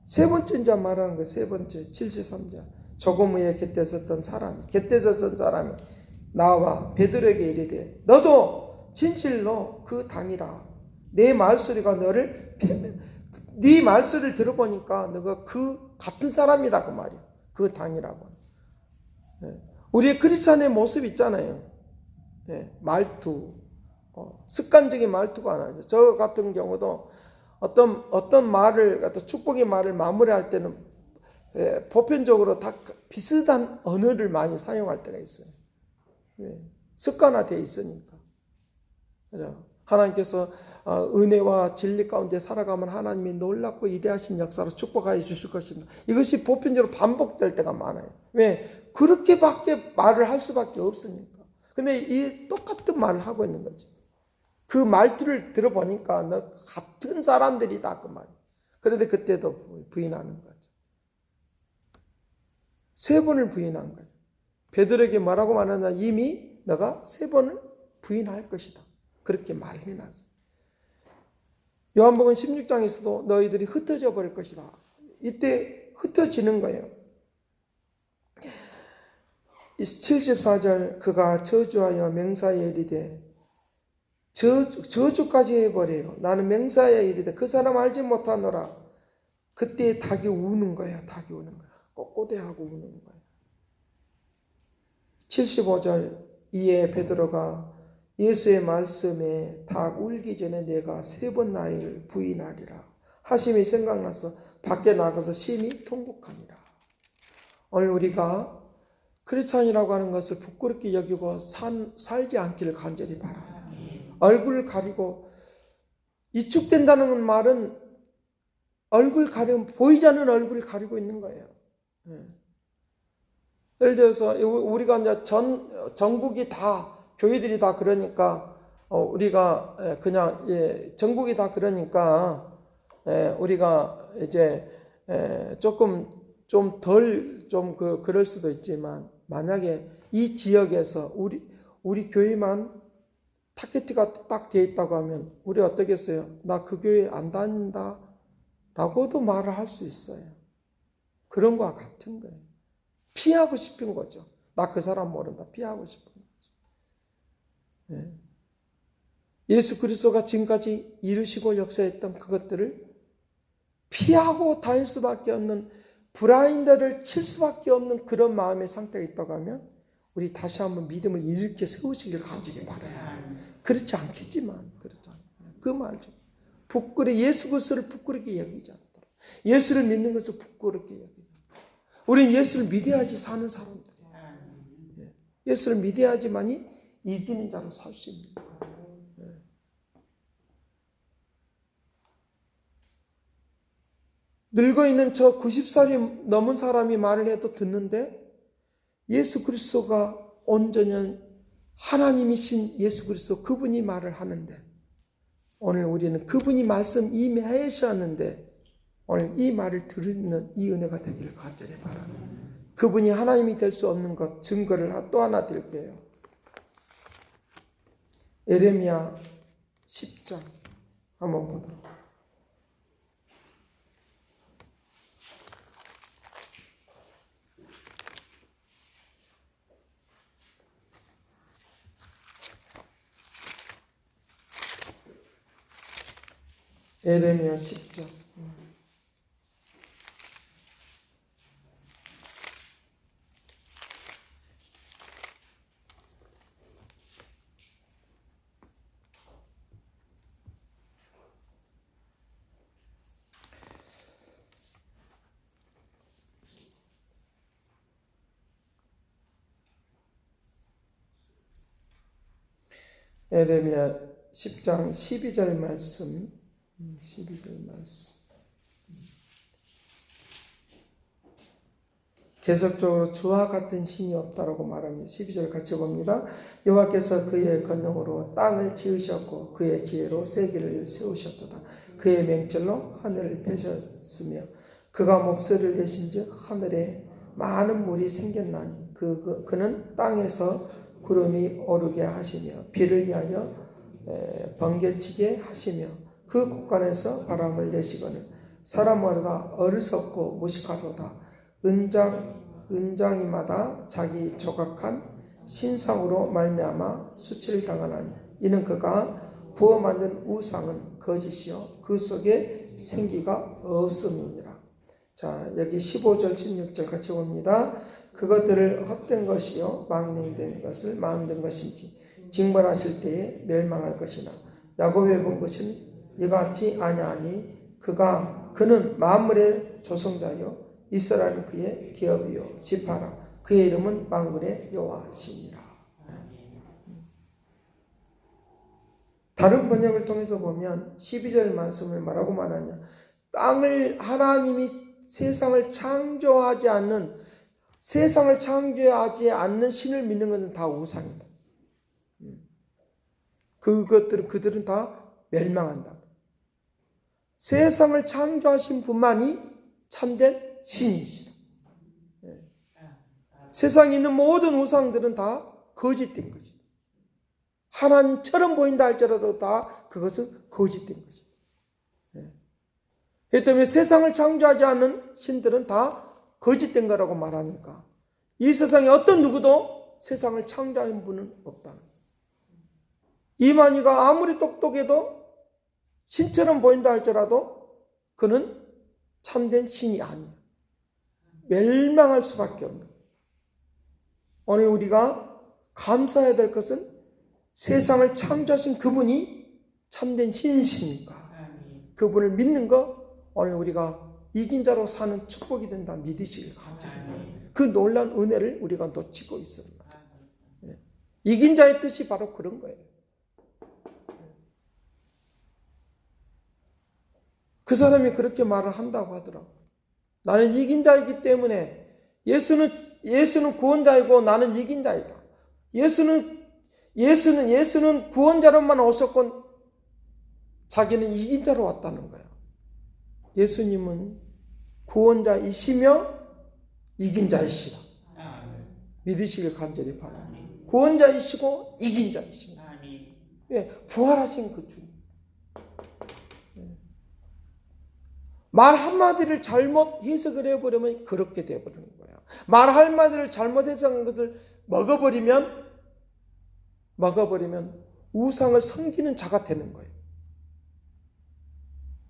세 번째 이제 말하는 거예요. 세 번째 73절 조금 후에 곁에 섰던 사람이 나와 베드로에게 이르되 너도 진실로 그 당이라. 내 말소리가 네 말소리를 들어보니까 너가 그 같은 사람이다 그 말이야. 그 당이라고. 우리의 크리스찬의 모습 있잖아요. 말투, 습관적인 말투가 아니죠. 저 같은 경우도 어떤 말을 축복의 말을 마무리할 때는 보편적으로 다 비슷한 언어를 많이 사용할 때가 있어요. 습관화되어 있으니까. 하나님께서 은혜와 진리 가운데 살아가면 하나님이 놀랍고 위대하신 역사로 축복하여 주실 것입니다. 이것이 보편적으로 반복될 때가 많아요. 왜? 그렇게밖에 말을 할 수밖에 없으니까. 근데 이 똑같은 말을 하고 있는 거지. 그 말투를 들어보니까 너 같은 사람들이다 그 말이에요. 그런데 그때도 부인하는 거죠. 세 번을 부인한 거예요. 베드로에게 뭐라고 말하나 이미 너가 세 번을 부인할 것이다. 그렇게 말해놨어요. 요한복음 16장에서도 너희들이 흩어져 버릴 것이다. 이때 흩어지는 거예요. 74절 그가 저주하여 맹사에 이르되 저주까지 해버려요. 나는 맹사에 이르되 그 사람 알지 못하노라. 그때 닭이 우는 거예요. 닭이 우는 거야. 꼿꼿해하고 우는 거예요. 75절 이에 베드로가 예수의 말씀에 닭 울기 전에 내가 3번 나를 부인하리라 하심이 생각나서 밖에 나가서 심히 통곡하니라. 오늘 우리가 크리스찬이라고 하는 것을 부끄럽게 여기고 살지 않기를 간절히 바랍니다. 얼굴 가리고 이축된다는 말은 얼굴 가리면 보이지 않는 얼굴을 가리고 있는 거예요. 예를 들어서 우리가 이제 전국이 다 교회들이 다 그러니까 우리가 그냥 전국이 다 그러니까 우리가 이제 조금 좀 덜 좀 그럴 수도 있지만 만약에 이 지역에서 우리 교회만 타겟가 딱 돼 있다고 하면 우리 어떻겠어요? 나 그 교회 안 다닌다 라고도 말을 할 수 있어요. 그런 거와 같은 거예요. 피하고 싶은 거죠. 나 그 사람 모른다. 피하고 싶은 거죠. 예수 그리스도가 지금까지 이루시고 역사했던 그것들을 피하고 다닐 수밖에 없는 브라인드를 칠 수밖에 없는 그런 마음의 상태가 있다고 하면 우리 다시 한번 믿음을 일으켜 세우시길 간절히 바라요. 그렇지 않겠지만 그렇지 않아요. 그 말이죠. 예수 그리스도를 부끄럽게 여기지 않도록 예수를 믿는 것을 부끄럽게 여기지 않도록 우리는 예수를 믿어야지 사는 사람들이에요. 예수를 믿어야지만이 이기는 자로 살 수 있는 거예요. 늙어있는 저 90살이 넘은 사람이 말을 해도 듣는데 예수 그리스도가 온전한 하나님이신 예수 그리스도 그분이 말을 하는데 오늘 우리는 그분이 말씀 이미 하셨는데 오늘 이 말을 들으는 이 은혜가 되기를 간절히 바랍니다. 그분이 하나님이 될 수 없는 것 증거를 또 하나 드릴게요. 예레미야 10장 한번 보도록. 예레미야 10장 예레미야 10장 12절 말씀 12절 말씀 계속적으로 주와 같은 신이 없다라고 말합니다. 12절 같이 봅니다. 여호와께서 그의 권능으로 땅을 지으셨고 그의 지혜로 세계를 세우셨도다. 그의 맹철로 하늘을 펴셨으며 그가 목소리를 내신즉 하늘에 많은 물이 생겼나니 그는 땅에서 구름이 오르게 하시며 비를 위하여 번개치게 하시며 그 곳간에서 바람을 내시거늘 사람마다 어리석고 무식하도다. 은장이마다 자기 조각한 신상으로 말미암아 수치를 당하나니 이는 그가 부어 만든 우상은 거짓이요 그 속에 생기가 없음이니라. 자, 여기 15절 16절 같이 봅니다. 그것들을 헛된 것이요 망령된 것을 마음된 것인지 징벌하실 때에 멸망할 것이나 야곱의 본 것은 이같이 아니하니 그는 만물의 조성자요 이스라엘은 그의 기업이요 지파라. 그의 이름은 만군의 여호와시니라. 다른 번역을 통해서 보면 12절 말씀을 뭐라고 말하냐. 하나님이 세상을 창조하지 않는 신을 믿는 것은 다 우상이다. 그들은 다 멸망한다. 세상을 창조하신 분만이 참된 신이시다. 세상에 있는 모든 우상들은 다 거짓된 것이다. 하나님처럼 보인다 할지라도 다 그것은 거짓된 것이다. 그렇기 때문에 세상을 창조하지 않은 신들은 다 거짓된 거라고 말하니까 이 세상에 어떤 누구도 세상을 창조한 분은 없다. 이만희가 아무리 똑똑해도 신처럼 보인다 할지라도 그는 참된 신이 아니야. 멸망할 수밖에 없는. 오늘 우리가 감사해야 될 것은 세상을 창조하신 그분이 참된 신이시니까 그분을 믿는 거 오늘 우리가 이긴 자로 사는 축복이 된다 믿으시길 바랍니다. 그 놀라운 은혜를 우리가 놓치고 있습니다. 이긴 자의 뜻이 바로 그런 거예요. 그 사람이 그렇게 말을 한다고 하더라고요. 나는 이긴 자이기 때문에 예수는 구원자이고 나는 이긴 자이다. 예수는 구원자로만 오셨고 자기는 이긴 자로 왔다는 거야. 예수님은 구원자이시며 이긴 자이시다. 믿으시길 간절히 바랍니다. 구원자이시고 이긴 자이시다. 부활하신 그 주님. 말 한마디를 잘못 해석을 해버리면 그렇게 돼버리는 거야. 말 한마디를 잘못 해석한 것을 먹어버리면 우상을 섬기는 자가 되는 거예요.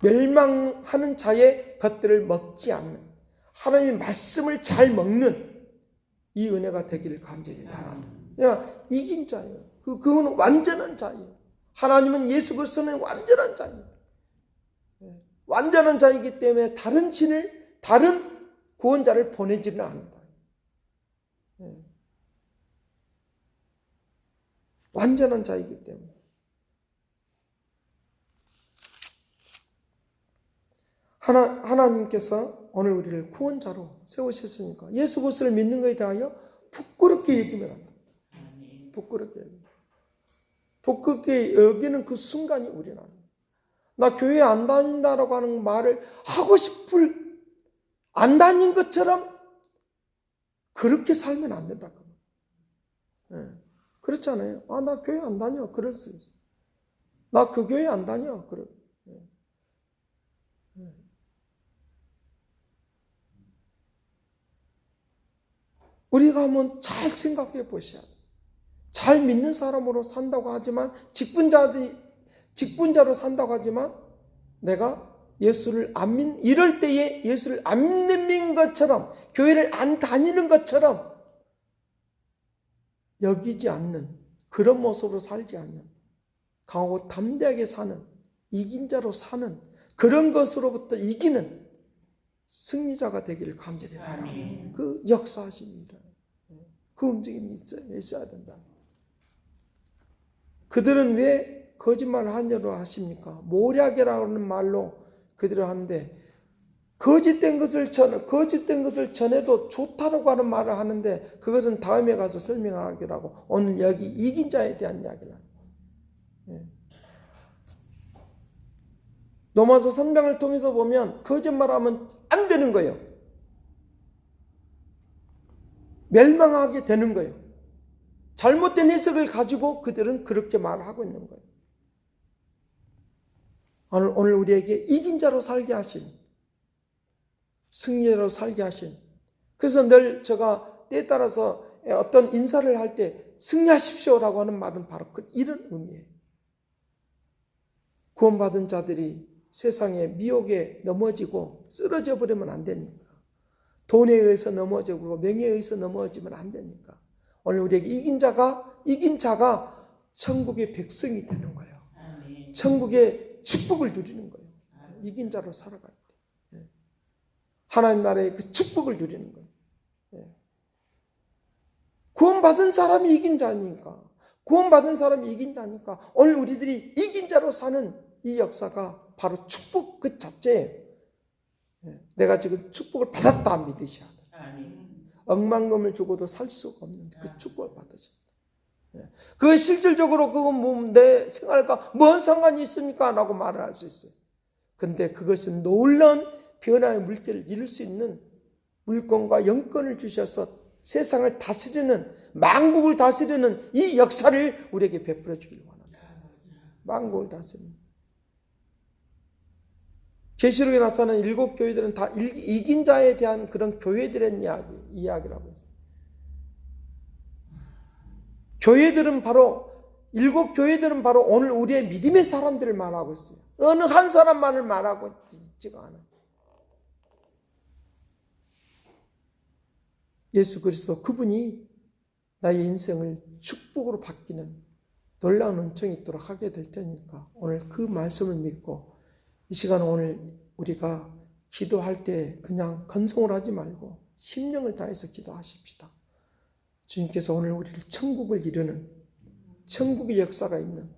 멸망하는 자의 것들을 먹지 않는 하나님의 말씀을 잘 먹는 이 은혜가 되기를 간절히 바랍니다. 이긴 자예요. 그분은 완전한 자예요. 하나님은 예수 그리스도는 완전한 자예요. 완전한 자이기 때문에 다른 구원자를 보내지는 않는다. 완전한 자이기 때문에. 하나님께서 오늘 우리를 구원자로 세우셨으니까 예수 그리스도를 믿는 것에 대하여 부끄럽게 여기면 안 돼. 부끄럽게 여기는 그 순간이 우리는 아니에요. 나 교회 안 다닌다라고 하는 말을 하고 싶을 안 다닌 것처럼 그렇게 살면 안 된다. 그렇잖아요. 나 교회 안 다녀. 그럴 수 있어. 나 그 교회 안 다녀. 그래. 우리가 한번 잘 생각해 보셔야 돼요. 잘 믿는 사람으로 산다고 하지만 직분자로 산다고 하지만 내가 예수를 안 믿는 이럴 때에 예수를 안 믿는 것처럼 교회를 안 다니는 것처럼 여기지 않는 그런 모습으로 살지 않는 강하고 담대하게 사는 이긴 자로 사는 그런 것으로부터 이기는 승리자가 되기를 간절히 바랍니다. 그 역사하십니다. 그 움직임이 있어야 된다. 그들은 왜 거짓말을 하냐고 하십니까? 모략이라는 말로 그들을 하는데 거짓된 것을 전해도 좋다고 하는 말을 하는데 그것은 다음에 가서 설명하기로 하고 오늘 여기 이긴 자에 대한 이야기를 합니다. 로마서 3장을 통해서 보면 거짓말하면 안 되는 거예요. 멸망하게 되는 거예요. 잘못된 해석을 가지고 그들은 그렇게 말하고 있는 거예요. 오늘 우리에게 이긴 자로 살게 하신 승리자로 살게 하신 그래서 늘 제가 때에 따라서 어떤 인사를 할 때 승리하십시오라고 하는 말은 바로 이런 의미예요. 구원받은 자들이 세상의 미혹에 넘어지고 쓰러져 버리면 안 되니까. 돈에 의해서 넘어지고 명예에 의해서 넘어지면 안 되니까. 오늘 우리에게 이긴 자가 천국의 백성이 되는 거예요. 천국의 축복을 누리는 거예요. 이긴 자로 살아갈 때. 하나님 나라의 그 축복을 누리는 거예요. 구원받은 사람이 이긴 자니까. 오늘 우리들이 이긴 자로 사는 이 역사가 바로 축복 그 자체예요. 내가 지금 축복을 받았다 믿으셔야 돼요. 억만금을 주고도 살 수가 없는 그 축복을 받으셔야 돼요. 그 실질적으로 그건 내 생활과 뭔 상관이 있습니까? 라고 말을 할 수 있어요. 근데 그것은 놀라운 변화의 물결을 이룰 수 있는 물권과 영권을 주셔서 세상을 다스리는 만국을 다스리는 이 역사를 우리에게 베풀어 주길 원합니다. 만국을 다스리는 계시록에 나타나는 7 교회들은 다 이긴 자에 대한 그런 교회들의 이야기라고 했어요. 교회들은 바로 7 교회들은 바로 오늘 우리의 믿음의 사람들을 말하고 있어요. 어느 한 사람만을 말하고 있지가 않아요. 예수 그리스도 그분이 나의 인생을 축복으로 바뀌는 놀라운 은총이 있도록 하게 될 테니까 오늘 그 말씀을 믿고 이 시간 오늘 우리가 기도할 때 그냥 건성을 하지 말고 심령을 다해서 기도하십시다. 주님께서 오늘 우리를 천국을 이루는 천국의 역사가 있는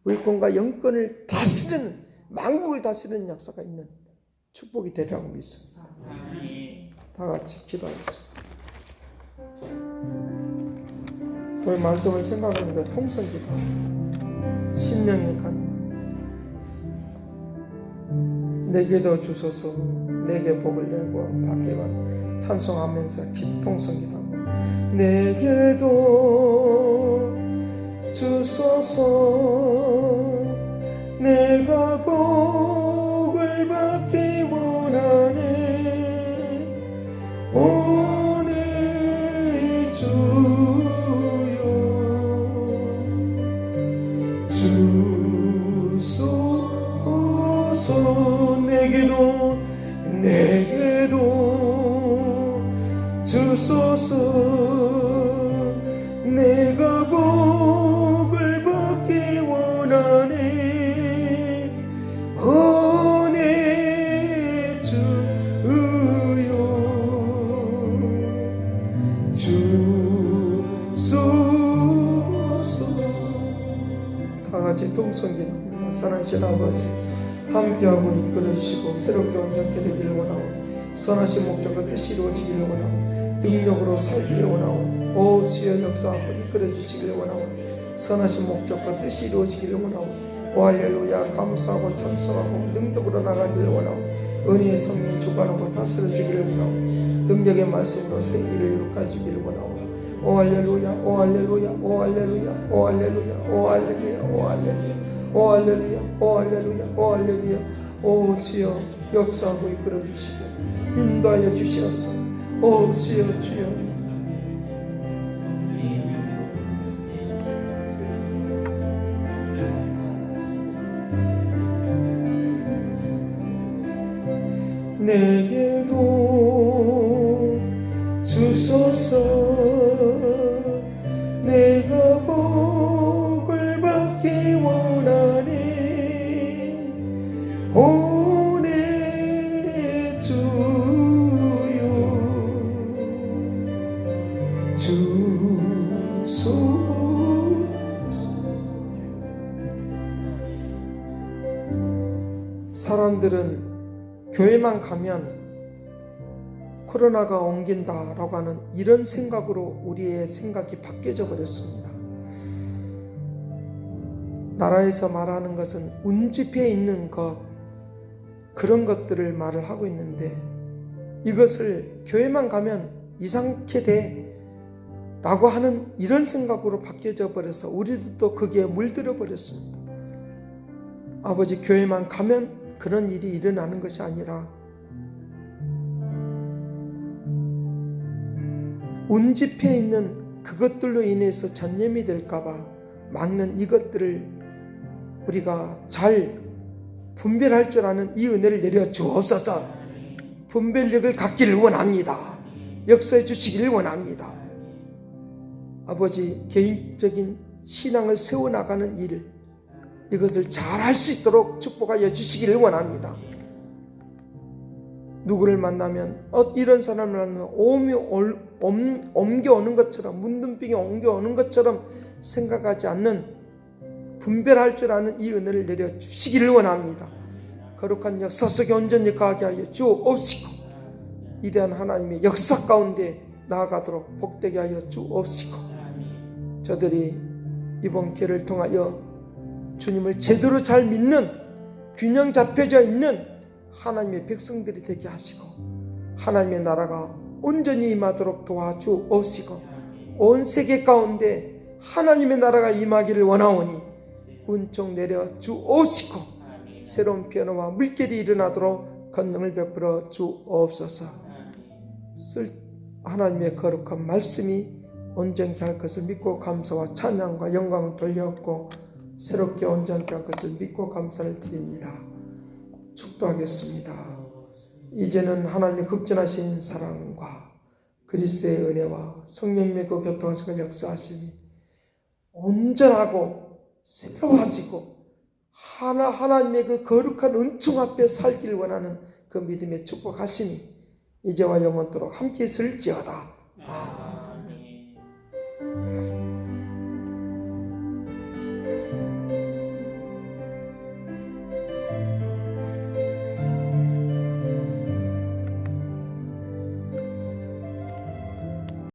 물권과 영권을 다스리는 만국을 다스리는 역사가 있는 축복이 되리라고 믿습니다. 다 같이 기도하겠습니다. 오늘 말씀을 생각하는데 통성기도 심령이 가는 내게도 주소서 내게 복을 내고 받기만 찬송하면서 통성기도 내게도 주소서 내가 복을 받기 원하네 오늘 주여 주소서 내게도 주소서 내가 복을 받기 원하네 오네 주여 주소서 다같이 통성기도합니다. 사랑하신 아버지 함께하고 이끌어주시고 새롭게 온전케 되기를 원하오니 선하신 목적과 뜻이 이루어지기를 원하오니 능력으로 살기를 원하오니 오 주여 역사하고 이끌어주시기를 원하오니 선하신 목적과 뜻이 이루어지기를 원하오니 오 할렐루야 감사하고 찬송하고 능력으로 나가기를 원하오니 은혜의 성령이 주관하고 다스려주기를 원하오니 능력의 말씀으로 생기를 이룩해 주기를 원하오니 오 할렐루야 오 할렐루야 오 할렐루야 오 할렐루야 오 할렐루야 오 할렐루야 오 할렐루야 오 할렐루야 오 할렐루야 오 주여 역사하고 이끌어주시고 인도하여 주시옵소서 오 주여 주여 내게도 주소서 내가 복을 받기 원하네 오네 주여 주소서 사람들은 교회만 가면 코로나가 옮긴다라고 하는 이런 생각으로 우리의 생각이 바뀌어져 버렸습니다. 나라에서 말하는 것은 운집해 있는 것 그런 것들을 말을 하고 있는데 이것을 교회만 가면 이상하게 돼 라고 하는 이런 생각으로 바뀌어져 버려서 우리도 또 거기에 물들어 버렸습니다. 아버지 교회만 가면 그런 일이 일어나는 것이 아니라 운집해 있는 그것들로 인해서 전염이 될까봐 막는 이것들을 우리가 잘 분별할 줄 아는 이 은혜를 내려 주옵소서. 분별력을 갖기를 원합니다. 역사해 주시기를 원합니다. 아버지 개인적인 신앙을 세워나가는 일 이것을 잘 할 수 있도록 축복하여 주시기를 원합니다. 누구를 만나면 이런 사람을 만나면 옮겨오는 것처럼 문둥병이 옮겨오는 것처럼 생각하지 않는 분별할 줄 아는 이 은혜를 내려 주시기를 원합니다. 거룩한 역사 속에 온전히 가게 하여 주옵시고 위대한 하나님의 역사 가운데 나아가도록 복되게 하여 주옵시고 저들이 이번 기회를 통하여 주님을 제대로 잘 믿는 균형 잡혀져 있는 하나님의 백성들이 되게 하시고 하나님의 나라가 온전히 임하도록 도와주옵시고 온 세계 가운데 하나님의 나라가 임하기를 원하오니 은총 내려 주옵시고 새로운 변화와 물결이 일어나도록 권능을 베풀어 주옵소서. 하나님의 거룩한 말씀이 온전케 할 것을 믿고 감사와 찬양과 영광을 돌려엎고 새롭게 온전케 할 것을 믿고 감사를 드립니다. 축도하겠습니다. 이제는 하나님의 극진하신 사랑과 그리스도의 은혜와 성령님의 그 교통하시고 역사하심이 온전하고 새로워지고 하나님의 그 거룩한 은총 앞에 살기를 원하는 그 믿음의 축복하심이 이제와 영원토록 함께 있을지어다.